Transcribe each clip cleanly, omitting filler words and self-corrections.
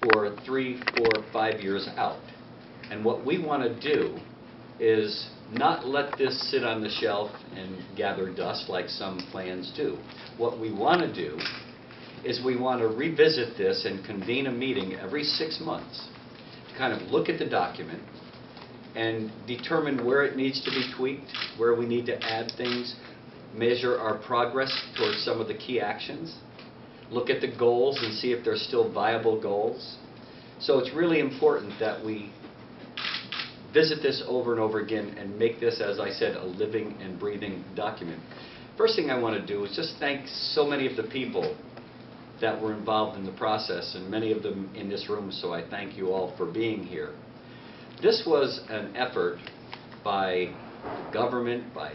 for 3, 4, 5 years out. And what we want to do is not let this sit on the shelf and gather dust like some plans do. What we want to do is we want to revisit this and convene a meeting every 6 months to kind of look at the document and determine where it needs to be tweaked, where we need to add things, measure our progress towards some of the key actions, look at the goals and see if they're still viable goals. So it's really important that we visit this over and over again and make this, as I said, a living and breathing document. First thing I want to do is just thank so many of the people that were involved in the process, and many of them in this room, so I thank you all for being here. This was an effort by government, by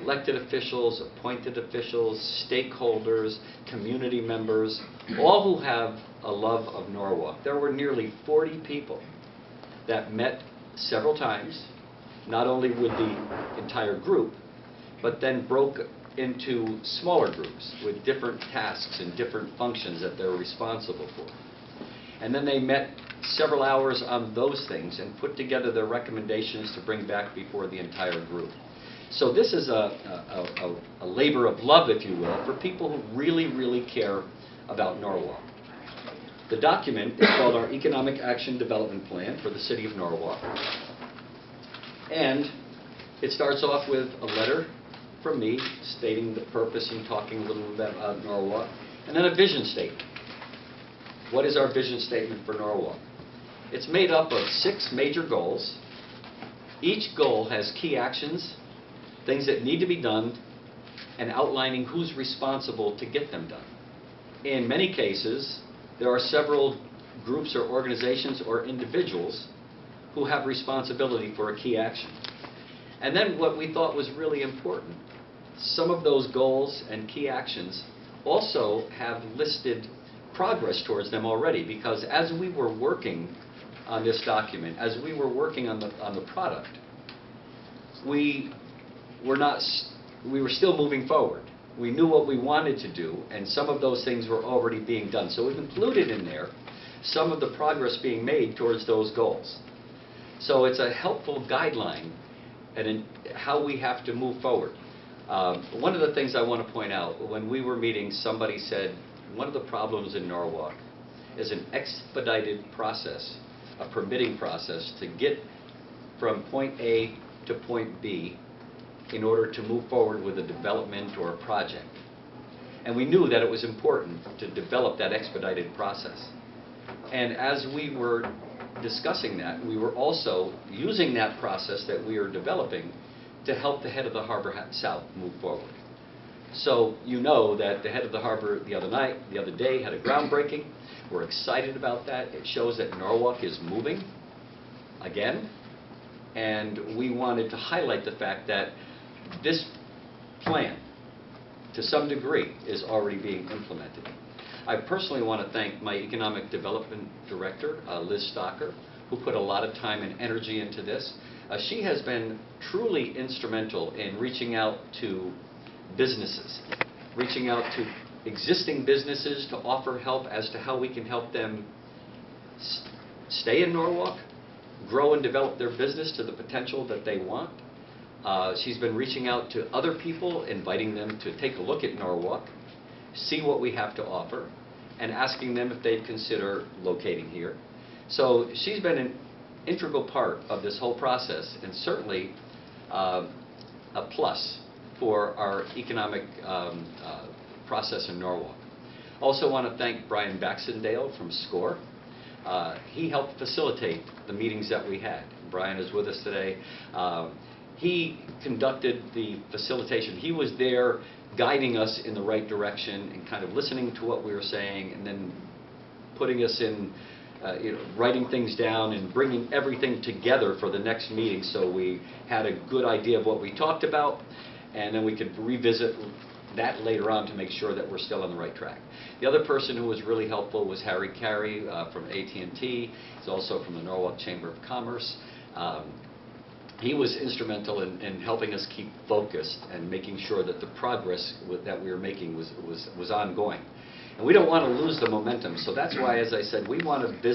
elected officials, appointed officials, stakeholders, community members, all who have a love of Norwalk. There were nearly 40 people that met several times, not only with the entire group, but then broke into smaller groups with different tasks and different functions that they're responsible for. And then they met several hours on those things and put together their recommendations to bring back before the entire group. So this is a labor of love, if you will, for people who really, really care about Norwalk. The document is called our Economic Action Development Plan for the City of Norwalk. And it starts off with a letter from me stating the purpose and talking a little bit about Norwalk, and then a vision statement. What is our vision statement for Norwalk? It's made up of 6 major goals. Each goal has key actions, things that need to be done, and outlining who's responsible to get them done. In many cases, there are several groups or organizations or individuals who have responsibility for a key action. And then what we thought was really important, some of those goals and key actions also have listed progress towards them already, because as we were working on this document, as we were working on the product, we were still moving forward. We knew what we wanted to do, and some of those things were already being done. So we've included in there some of the progress being made towards those goals. So it's a helpful guideline and how we have to move forward. One of the things I want to point out, when we were meeting, somebody said one of the problems in Norwalk is an expedited process, a permitting process to get from point A to point B in order to move forward with a development or a project. And we knew that it was important to develop that expedited process. And as we were discussing that, we were also using that process that we are developing to help the head of the Harbor South move forward. So you know that the head of the harbor the other day had a groundbreaking. We're excited about that. It shows that Norwalk is moving again. And we wanted to highlight the fact that this plan, to some degree, is already being implemented. I personally want to thank my Economic Development Director, Liz Stocker, who put a lot of time and energy into this. She has been truly instrumental in reaching out to businesses, reaching out to existing businesses to offer help as to how we can help them stay in Norwalk, grow and develop their business to the potential that they want. She's been reaching out to other people, inviting them to take a look at Norwalk, see what we have to offer, and asking them if they'd consider locating here. So she's been an integral part of this whole process, and certainly a plus for our economic process in Norwalk. Also want to thank Brian Baxendale from SCORE. He helped facilitate the meetings that we had. Brian is with us today. He conducted the facilitation. He was there guiding us in the right direction and kind of listening to what we were saying, and then putting us in, writing things down and bringing everything together for the next meeting, so we had a good idea of what we talked about, and then we could revisit that later on to make sure that we're still on the right track. The other person who was really helpful was Harry Carey from AT&T. He's also from the Norwalk Chamber of Commerce. He was instrumental in helping us keep focused and making sure that the progress that we were making was ongoing. And we don't want to lose the momentum, so that's why, as I said, we want to